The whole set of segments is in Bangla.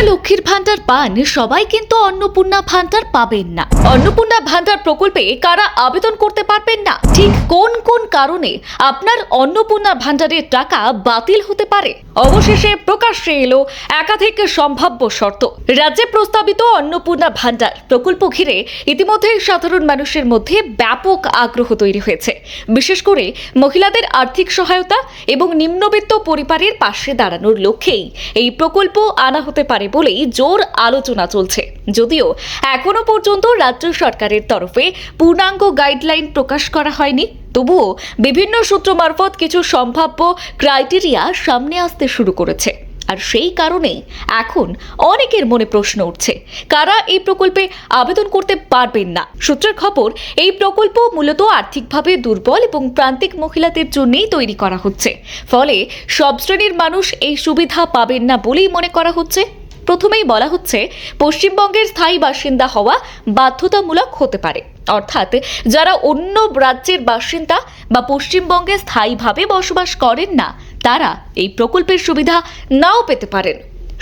লক্ষ্মীর ভান্ডার পান সবাই কিন্তু অন্নপূর্ণা ভান্ডার পাবেন না। অন্নপূর্ণা ভান্ডার প্রকল্পে কারা আবেদন করতে পারবেন না, ঠিক কোন কোন কারণে আপনার অন্নপূর্ণা ভান্ডারের টাকা বাতিল হতে পারে, অবশেষে প্রকাশ্যে এলো একাধিক সম্ভাব্য শর্ত। রাজ্যে প্রস্তাবিত অন্নপূর্ণা ভান্ডার প্রকল্প ঘিরে ইতিমধ্যে সাধারণ মানুষের মধ্যে ব্যাপক আগ্রহ তৈরি হয়েছে। বিশেষ করে মহিলাদের আর্থিক সহায়তা এবং নিম্নবিত্ত পরিবারের পাশে দাঁড়ানোর লক্ষ্যেই এই প্রকল্প আনা হতে পারে বলেই জোর আলোচনা চলছে। যদিও এখনো পর্যন্ত রাজ্য সরকারের তরফে পূর্ণাঙ্গ গাইডলাইন প্রকাশ করা হয়নি, তবুও বিভিন্ন সূত্র মারফত কিছু সম্ভাব্য ক্রাইটেরিয়া সামনে আসতে শুরু করেছে। আর সেই কারণেই এখন অনেকের মনে প্রশ্ন উঠছে, কারা এই প্রকল্পে আবেদন করতে পারবেন না। সূত্রের খবর, এই প্রকল্প মূলত আর্থিকভাবে দুর্বল এবং প্রান্তিক মহিলাদের জন্যই তৈরি করা হচ্ছে। ফলে সব শ্রেণীর মানুষ এই সুবিধা পাবেন না বলেই মনে করা হচ্ছে। প্রথমেই বলা হচ্ছে, পশ্চিমবঙ্গের স্থায়ী বাসিন্দা হওয়া বাধ্যতামূলক হতে পারে, অর্থাৎ যারা অন্য রাজ্যের বাসিন্দা বা পশ্চিমবঙ্গে স্থায়ীভাবে বসবাস করেন না, তারা এই প্রকল্পের সুবিধা নাও পেতে পারেন।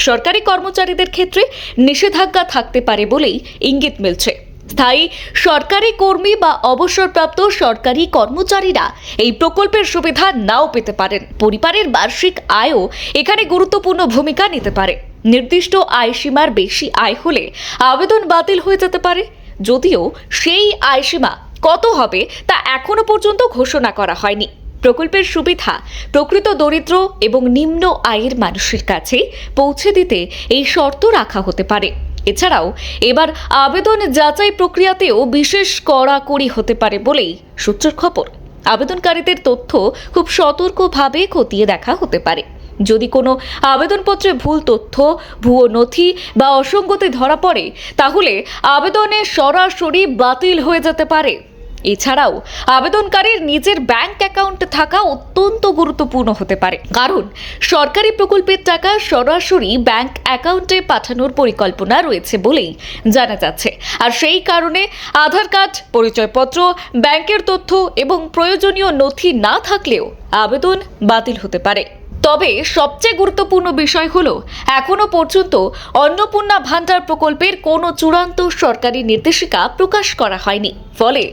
সরকারি কর্মচারীদের ক্ষেত্রে নিষেধাজ্ঞা থাকতে পারে বলেই ইঙ্গিত মিলছে। স্থায়ী সরকারি কর্মী বা অবসরপ্রাপ্ত সরকারি কর্মচারীরা এই প্রকল্পের সুবিধা নাও পেতে পারেন। পরিবারের বার্ষিক আয়ও এখানে গুরুত্বপূর্ণ ভূমিকা নিতে পারে। নির্দিষ্ট আয়সীমার বেশি আয় হলে আবেদন বাতিল হয়ে যেতে পারে। যদিও সেই আয়সীমা কত হবে তা এখনো পর্যন্ত ঘোষণা করা হয়নি। প্রকল্পের সুবিধা প্রকৃত দরিদ্র এবং নিম্ন আয়ের মানুষের কাছে পৌঁছে দিতে এই শর্ত রাখা হতে পারে। এছাড়াও এবার আবেদন যাচাই প্রক্রিয়াতেও বিশেষ কড়াকড়ি হতে পারে বলেই সূত্রের খবর। আবেদনকারীদের তথ্য খুব সতর্কভাবে খতিয়ে দেখা হতে পারে। যদি কোনো আবেদনপত্রে ভুল তথ্য, ভুয়ো নথি বা অসঙ্গতি ধরা পড়ে, তাহলে আবেদনে সরাসরি বাতিল হয়ে যেতে পারে। এছাড়াও আবেদনকারীর নিজের ব্যাংক অ্যাকাউন্ট থাকা অত্যন্ত গুরুত্বপূর্ণ হতে পারে, কারণ সরকারি প্রকল্পের টাকা সরাসরি ব্যাংক অ্যাকাউন্টে পাঠানোর পরিকল্পনা রয়েছে বলেই জানা যাচ্ছে। আর সেই কারণে আধার কার্ড, পরিচয়পত্র, ব্যাংকের তথ্য এবং প্রয়োজনীয় নথি না থাকলেও আবেদন বাতিল হতে পারে। তবে সবচেয়ে গুরুত্বপূর্ণ বিষয় হলো, এখনো পর্যন্ত অন্নপূর্ণা ভান্ডার প্রকল্পের কোনো চূড়ান্ত সরকারি নির্দেশিকা প্রকাশ করা হয়নি। ফলে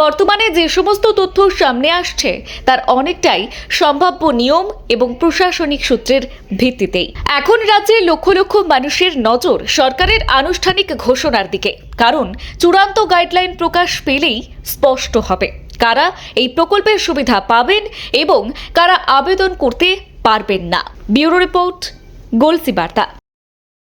বর্তমানে যে সমস্ত তথ্য সামনে আসছে তার অনেকটাই সম্ভাব্য নিয়ম এবং প্রশাসনিক সূত্রের ভিত্তিতেই। এখন রাজ্যে লক্ষ লক্ষ মানুষের নজর সরকারের আনুষ্ঠানিক ঘোষণার দিকে, কারণ চূড়ান্ত গাইডলাইন প্রকাশ পেলেই স্পষ্ট হবে কারা এই প্রকল্পের সুবিধা পাবেন এবং কারা আবেদন করতে পারবেন না। ব্যুরো রিপোর্ট, গলসি বার্তা।